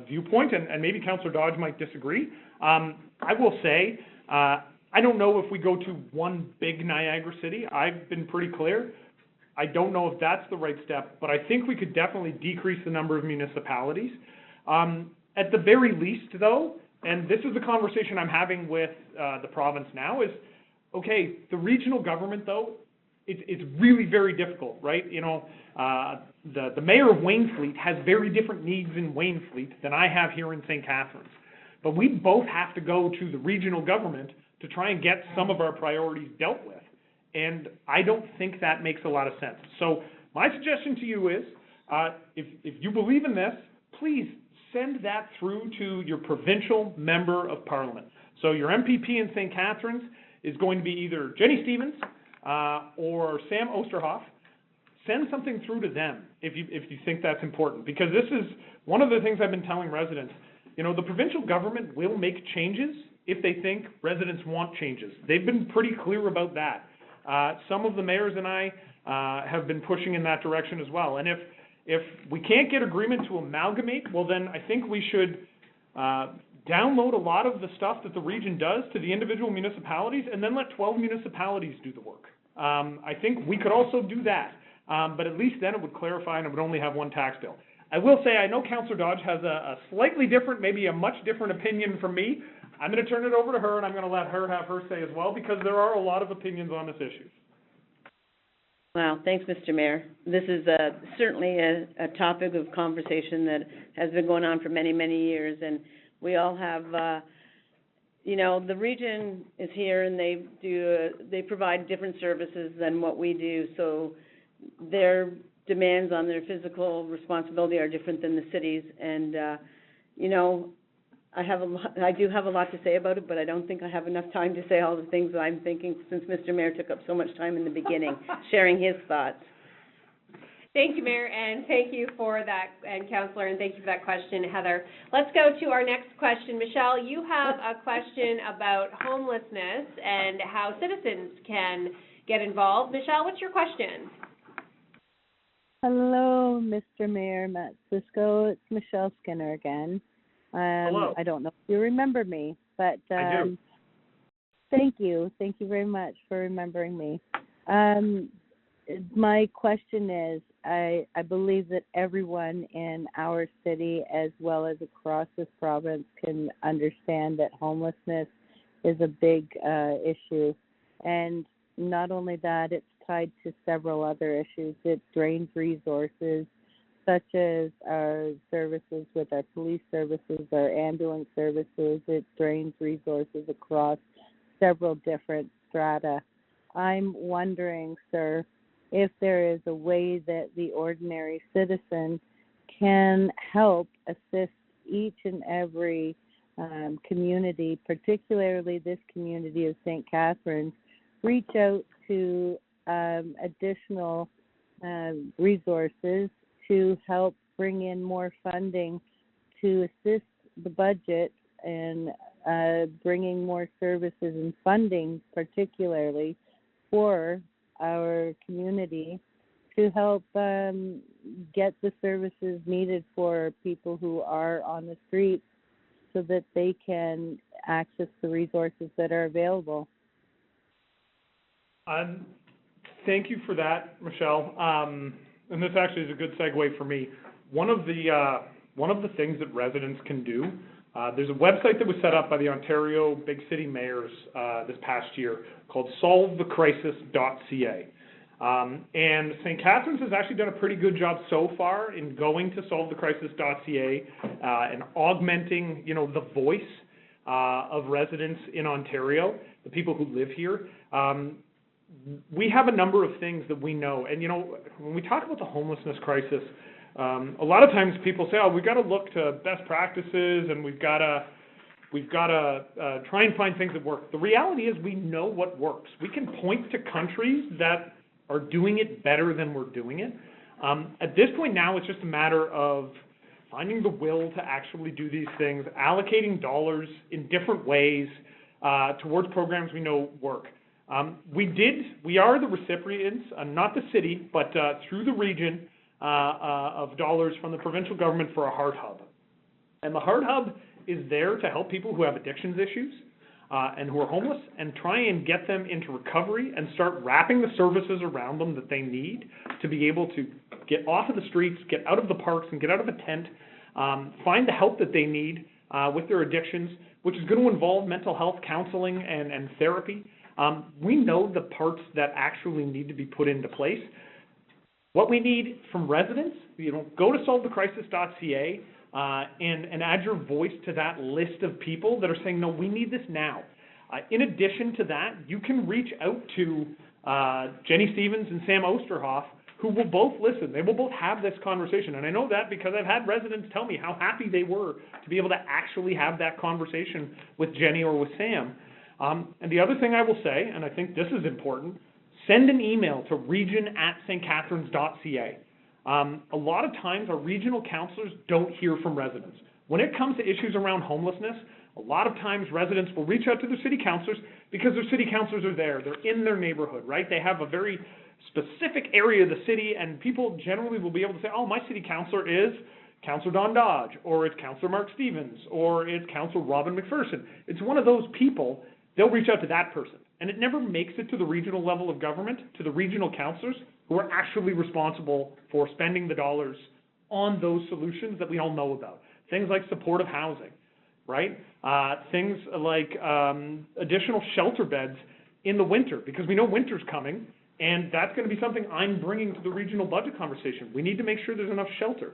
viewpoint, and maybe Councillor Dodge might disagree. I will say, I don't know if we go to one big Niagara city. I've been pretty clear. I don't know if that's the right step, but I think we could definitely decrease the number of municipalities. At the very least, though, and this is the conversation I'm having with the province now, is, okay, the regional government, though, it's really very difficult, right? The mayor of Waynfleet has very different needs in Waynfleet than I have here in St. Catharines. But we both have to go to the regional government to try and get some of our priorities dealt with. And I don't think that makes a lot of sense. So my suggestion to you is, if you believe in this, please send that through to your provincial member of parliament. So your MPP in St. Catharines is going to be either Jenny Stevens, or Sam Osterhoff, send something through to them if you think that's important, because this is one of the things I've been telling residents. You know, the provincial government will make changes if they think residents want changes. They've been pretty clear about that. Some of the mayors and I have been pushing in that direction as well. And if we can't get agreement to amalgamate, well then I think we should download a lot of the stuff that the region does to the individual municipalities and then let 12 municipalities do the work. I think we could also do that, but at least then it would clarify and it would only have one tax bill. I will say I know Councillor Dodge has a slightly different, maybe a much different opinion from me. I'm going to turn it over to her and I'm going to let her have her say as well, because there are a lot of opinions on this issue. Wow, thanks, Mr. Mayor. This is certainly a topic of conversation that has been going on for many, many years, and we all have, you know, the region is here and they provide different services than what we do, so their demands on their physical responsibility are different than the cities, and, you know, I do have a lot to say about it, but I don't think I have enough time to say all the things that I'm thinking, since Mr. Mayor took up so much time in the beginning, sharing his thoughts. Thank you, Mayor, and thank you for that, and Councillor, and thank you for that question, Heather. Let's go to our next question. Michelle, you have a question about homelessness and how citizens can get involved. Michelle, what's your question? Hello, Mr. Mayor, Matt Cisco. It's Michelle Skinner again. Hello. I don't know if you remember me, but I do. Thank you. Thank you very much for remembering me. My question is, I believe that everyone in our city, as well as across this province, can understand that homelessness is a big issue. And not only that, it's tied to several other issues. It drains resources, such as our services with our police services, our ambulance services. It drains resources across several different strata. I'm wondering, sir, if there is a way that the ordinary citizen can help assist each and every community, particularly this community of St. Catharines, reach out to additional resources to help bring in more funding to assist the budget and bringing more services and funding, particularly for our community, to help get the services needed for people who are on the streets so that they can access the resources that are available. Thank you for that, Michelle. And this actually is a good segue for me. One of the things that residents can do, there's a website that was set up by the Ontario Big City Mayors this past year called solvethecrisis.ca. And St. Catharines has actually done a pretty good job so far in going to solvethecrisis.ca and augmenting, you know, the voice of residents in Ontario, the people who live here. We have a number of things that we know, and you know, when we talk about the homelessness crisis, a lot of times people say, "Oh, we've got to look to best practices, and we've got to try and find things that work." The reality is, we know what works. We can point to countries that are doing it better than we're doing it. At this point now, it's just a matter of finding the will to actually do these things, allocating dollars in different ways towards programs we know work. We are the recipients, not the city, but through the region, of dollars from the provincial government for a Heart Hub. And the Heart Hub is there to help people who have addictions issues and who are homeless, and try and get them into recovery and start wrapping the services around them that they need to be able to get off of the streets, get out of the parks, and get out of a tent, find the help that they need with their addictions, which is going to involve mental health counseling and therapy. We know the parts that actually need to be put into place. What we need from residents, you know, go to solvethecrisis.ca and add your voice to that list of people that are saying, no, we need this now. In addition to that, you can reach out to Jenny Stevens and Sam Osterhoff, who will both listen. They will both have this conversation. And I know that because I've had residents tell me how happy they were to be able to actually have that conversation with Jenny or with Sam. And the other thing I will say, and I think this is important, send an email to region@stcatharines.ca. A lot of times our regional councilors don't hear from residents. When it comes to issues around homelessness, a lot of times residents will reach out to their city councilors because their city councilors are there. They're in their neighborhood, right? They have a very specific area of the city, and people generally will be able to say, oh, my city councilor is Councilor Don Dodge, or it's Councilor Mark Stevens, or it's Councilor Robin McPherson. It's one of those people. They'll reach out to that person. And it never makes it to the regional level of government, to the regional councilors who are actually responsible for spending the dollars on those solutions that we all know about. Things like supportive housing, right? Things like additional shelter beds in the winter, because we know winter's coming, and that's going to be something I'm bringing to the regional budget conversation. We need to make sure there's enough shelter.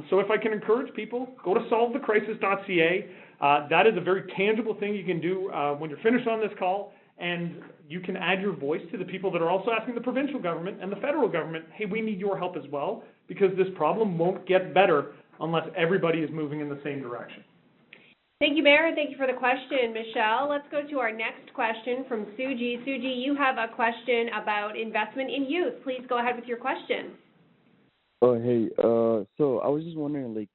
So if I can encourage people, go to solvethecrisis.ca. That is a very tangible thing you can do when you're finished on this call, and you can add your voice to the people that are also asking the provincial government and the federal government, hey, we need your help as well, because this problem won't get better unless everybody is moving in the same direction. Thank you, Mayor, and thank you for the question, Michelle. Let's go to our next question from Suji. Suji, you have a question about investment in youth. Please go ahead with your question. Oh, hey, so I was just wondering, like,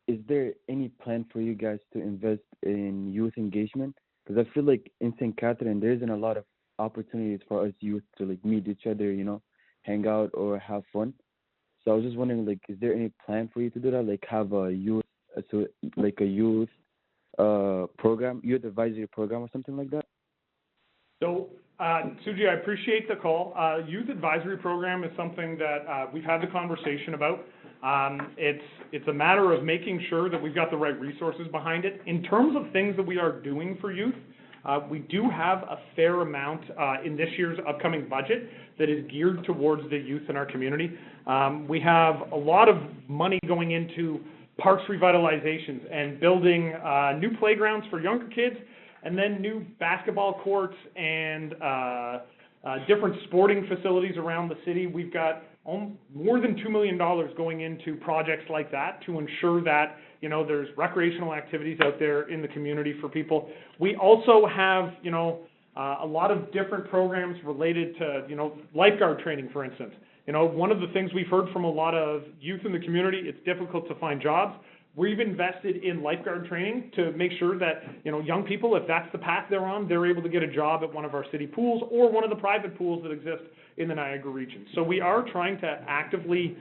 is there any plan for you guys to invest in youth engagement? Because I feel like in St. Catharines, there isn't a lot of opportunities for us youth to, like, meet each other, you know, hang out or have fun. So I was just wondering, like, is there any plan for you to do that? Like, have a youth, youth program, youth advisory program or something like that? So, Suji, I appreciate the call. Youth advisory program is something that we've had the conversation about. It's a matter of making sure that we've got the right resources behind it. In terms of things that we are doing for youth, we do have a fair amount in this year's upcoming budget that is geared towards the youth in our community. We have a lot of money going into parks revitalizations and building new playgrounds for younger kids, and then new basketball courts and different sporting facilities around the city. We've got more than $2 million going into projects like that to ensure that, you know, there's recreational activities out there in the community for people. We also have, you know, a lot of different programs related to, you know, lifeguard training, for instance. You know, one of the things we've heard from a lot of youth in the community, it's difficult to find jobs. We've invested in lifeguard training to make sure that, you know, young people, if that's the path they're on, they're able to get a job at one of our city pools or one of the private pools that exist in the Niagara region. So we are trying to actively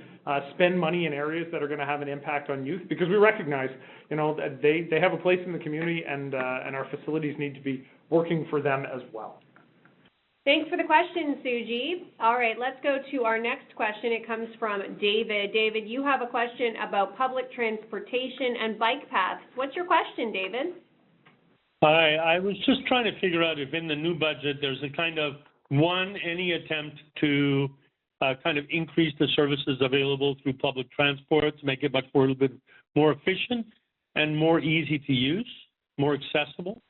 spend money in areas that are going to have an impact on youth, because we recognize, you know, that they have a place in the community, and our facilities need to be working for them as well. Thanks for the question, Suji. All right, let's go to our next question. It comes from David. David, you have a question about public transportation and bike paths. What's your question, David? Hi, I was just trying to figure out if in the new budget there's a kind of, any attempt to kind of increase the services available through public transport to make it a little bit more efficient and more easy to use, more accessible.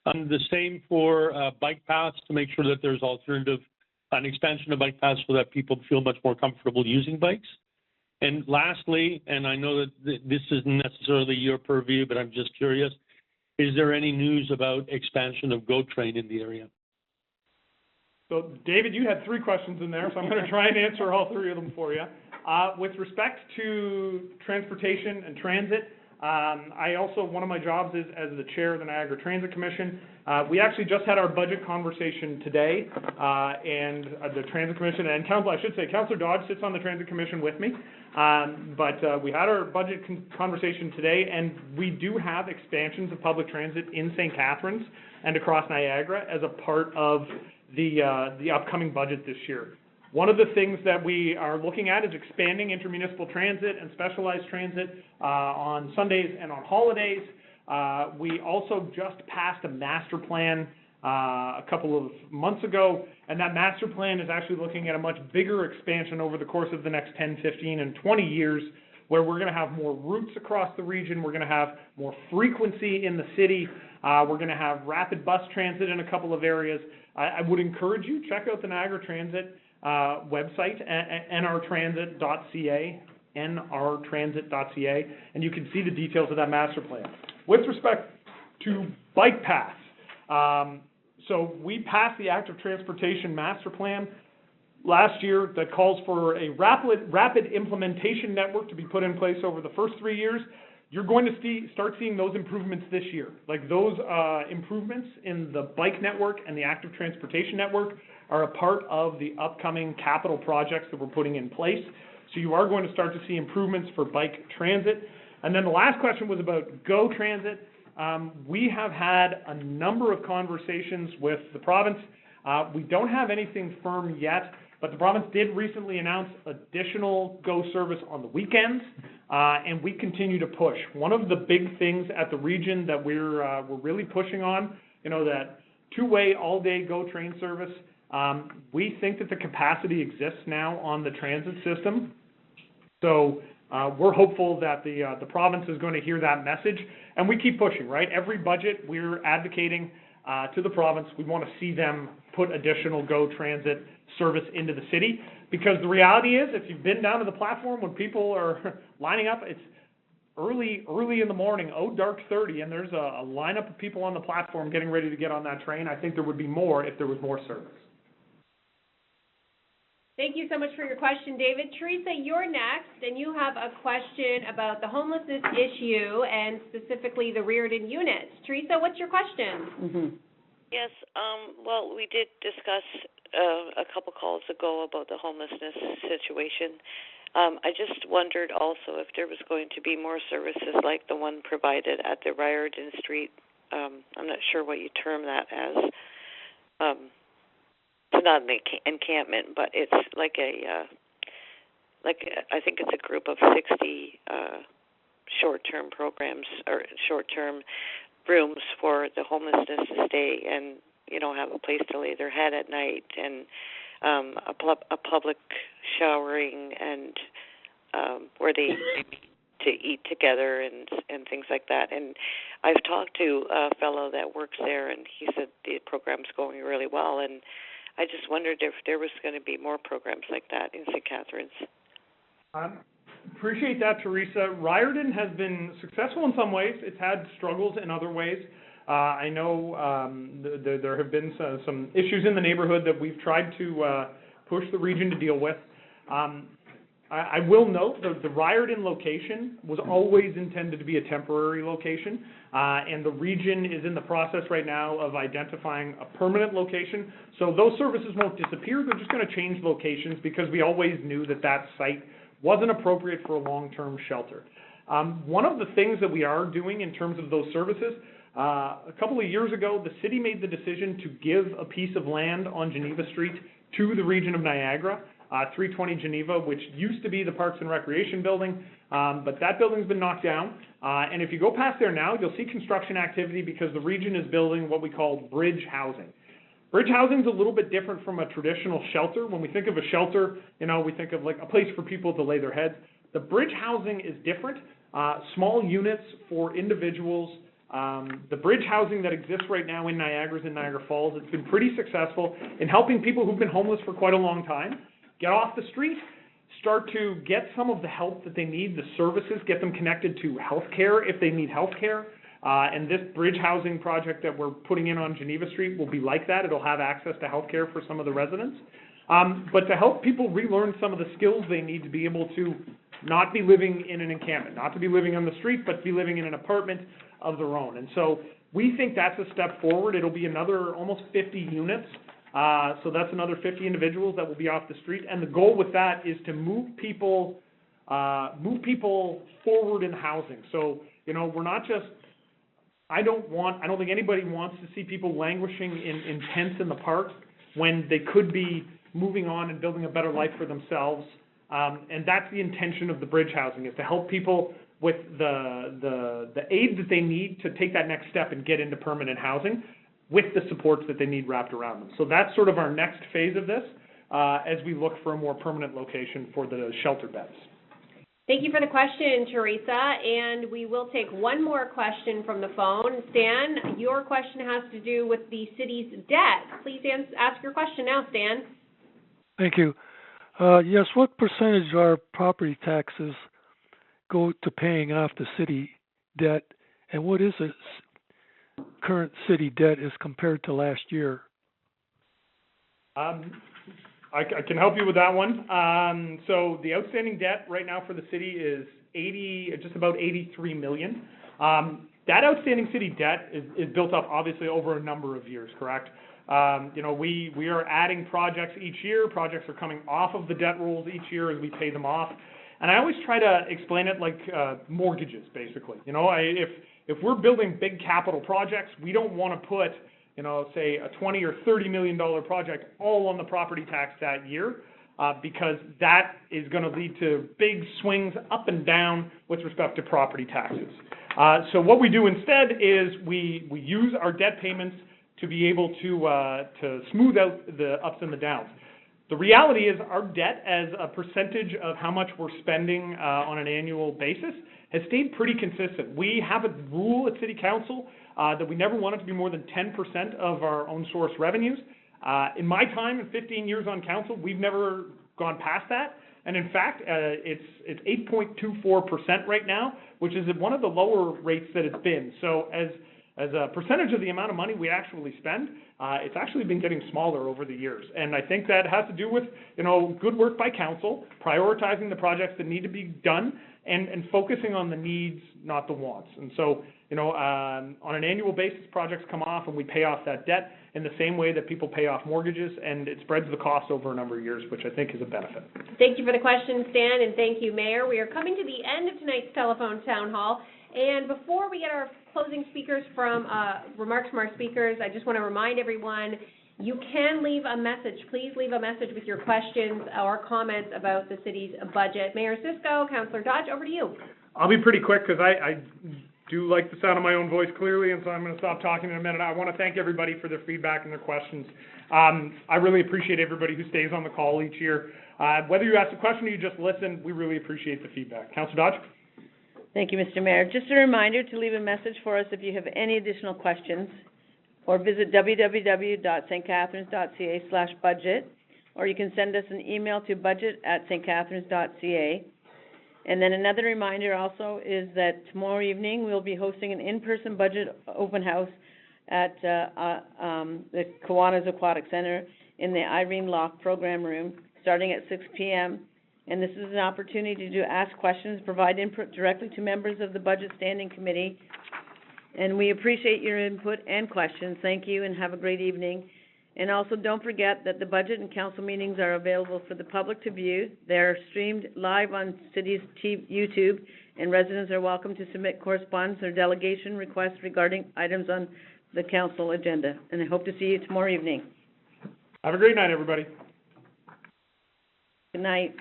The same for bike paths, to make sure that there's an expansion of bike paths so that people feel much more comfortable using bikes. And lastly, and I know that this isn't necessarily your purview, but I'm just curious, is there any news about expansion of GO Train in the area? So, David, you had 3 questions in there, so I'm going to try and answer all 3 of them for you. With respect to transportation and transit, I also, one of my jobs is as the chair of the Niagara Transit Commission. We actually just had our budget conversation today, and the Transit Commission, and Councilor Dodge sits on the Transit Commission with me, but we had our budget conversation today, and we do have expansions of public transit in St. Catharines and across Niagara as a part of the upcoming budget this year. One of the things that we are looking at is expanding intermunicipal transit and specialized transit on Sundays and on holidays. We also just passed a master plan a couple of months ago, and that master plan is actually looking at a much bigger expansion over the course of the next 10, 15, and 20 years, where we're going to have more routes across the region, we're going to have more frequency in the city, we're going to have rapid bus transit in a couple of areas. I would encourage you, check out the Niagara Transit website, nrtransit.ca, nrtransit.ca, and you can see the details of that master plan. With respect to bike paths, So we passed the Active Transportation Master Plan last year that calls for a rapid implementation network to be put in place over the first 3 years. You're going to start seeing those improvements this year. Like those improvements in the bike network and the active transportation network are a part of the upcoming capital projects that we're putting in place. So you are going to start to see improvements for bike transit. And then the last question was about Go Transit. We have had a number of conversations with the province. We don't have anything firm yet, but the province did recently announce additional Go service on the weekends, and we continue to push. One of the big things at the region that we're really pushing on, that two-way all-day Go train service. We think that the capacity exists now on the transit system, so we're hopeful that the province is going to hear that message, and we keep pushing, right? Every budget we're advocating to the province. We want to see them put additional Go Transit service into the city, because the reality is, if you've been down to the platform when people are lining up, it's early in the morning, dark 30, and there's a lineup of people on the platform getting ready to get on that train. I think there would be more if there was more service. Thank you so much for your question, David. Teresa, you're next, and you have a question about the homelessness issue and specifically the Reardon units. Teresa, what's your question? Yes, well, we did discuss a couple calls ago about the homelessness situation. I just wondered also if there was going to be more services like the one provided at the Riordan Street. I'm not sure what you term that as. It's not an encampment, but it's like I think it's a group of 60 short-term programs or short-term rooms for the homelessness to stay and have a place to lay their head at night, and a public showering, and where they to eat together and things like that. And I've talked to a fellow that works there, and he said the program's going really well, and I just wondered if there was going to be more programs like that in St. Catharines. Appreciate that, Teresa. Riordan has been successful in some ways. It's had struggles in other ways. I know there have been some issues in the neighborhood that we've tried to push the region to deal with. I will note that the Riordan location was always intended to be a temporary location, and the region is in the process right now of identifying a permanent location. So those services won't disappear. They're just going to change locations, because we always knew that site wasn't appropriate for a long-term shelter. One of the things that we are doing in terms of those services, a couple of years ago, the city made the decision to give a piece of land on Geneva Street to the region of Niagara, 320 Geneva, which used to be the Parks and Recreation building, but that building's been knocked down. And if you go past there now, you'll see construction activity, because the region is building what we call bridge housing. Bridge housing is a little bit different from a traditional shelter. When we think of a shelter, we think of like a place for people to lay their heads. The bridge housing is different. Small units for individuals. The bridge housing that exists right now in Niagara Falls, it's been pretty successful in helping people who've been homeless for quite a long time get off the street, start to get some of the help that they need, the services, get them connected to health care if they need health care. And this bridge housing project that we're putting in on Geneva Street will be like that. It'll have access to health care for some of the residents. But to help people relearn some of the skills they need to be able to not be living in an encampment, not to be living on the street, but be living in an apartment of their own. And so we think that's a step forward. It'll be another almost 50 units. So that's another 50 individuals that will be off the street. And the goal with that is to move people forward in housing. So, we're not just, I don't think anybody wants to see people languishing in tents in the park when they could be moving on and building a better life for themselves. And that's the intention of the bridge housing, is to help people with the aid that they need to take that next step and get into permanent housing, with the supports that they need wrapped around them. So that's sort of our next phase of this, as we look for a more permanent location for the shelter beds. Thank you for the question, Teresa, and we will take one more question from the phone. Stan, your question has to do with the city's debt. Please ask your question now, Stan. Thank you. Yes, what percentage of our property taxes go to paying off the city debt, and what is current city debt is compared to last year? I can help you with that one. So the outstanding debt right now for the city is just about 83 million. That outstanding city debt is built up obviously over a number of years, correct? We are adding projects each year. Projects are coming off of the debt rolls each year as we pay them off. And I always try to explain it like mortgages, basically. If we're building big capital projects, we don't want to put say a $20 or $30 million project all on the property tax that year, because that is going to lead to big swings up and down with respect to property taxes. So what we do instead is we use our debt payments to be able to smooth out the ups and the downs. The reality is our debt as a percentage of how much we're spending on an annual basis has stayed pretty consistent. We have a rule at City Council that we never want it to be more than 10% of our own source revenues. In my time, in 15 years on council, we've never gone past that. And in fact, it's 8.24% right now, which is at one of the lower rates that it's been. So as a percentage of the amount of money we actually spend, it's actually been getting smaller over the years. And I think that has to do with, good work by council, prioritizing the projects that need to be done, and focusing on the needs, not the wants. And so, on an annual basis, projects come off and we pay off that debt in the same way that people pay off mortgages, and it spreads the cost over a number of years, which I think is a benefit. Thank you for the question, Stan, and thank you, Mayor. We are coming to the end of tonight's telephone town hall. And before we get our closing speakers remarks from our speakers, I just want to remind everyone, you can leave a message. Please leave a message with your questions or comments about the city's budget. Mayor Cisco, Councillor Dodge, over to you. I'll be pretty quick because I do like the sound of my own voice clearly, and so I'm going to stop talking in a minute. I want to thank everybody for their feedback and their questions. I really appreciate everybody who stays on the call each year. Whether you ask a question or you just listen, we really appreciate the feedback. Councillor Dodge? Thank you, Mr. Mayor. Just a reminder to leave a message for us if you have any additional questions, or visit www.stcatharines.ca/budget, or you can send us an email to budget@stcatharines.ca. And then another reminder also is that tomorrow evening we'll be hosting an in-person budget open house at the Kiwanis Aquatic Center in the Irene Locke Program Room, starting at 6 p.m., and this is an opportunity to ask questions, provide input directly to members of the Budget Standing Committee. And we appreciate your input and questions. Thank you, and have a great evening. And also, don't forget that the budget and council meetings are available for the public to view. They're streamed live on City's YouTube, and residents are welcome to submit correspondence or delegation requests regarding items on the council agenda. And I hope to see you tomorrow evening. Have a great night, everybody. Good night.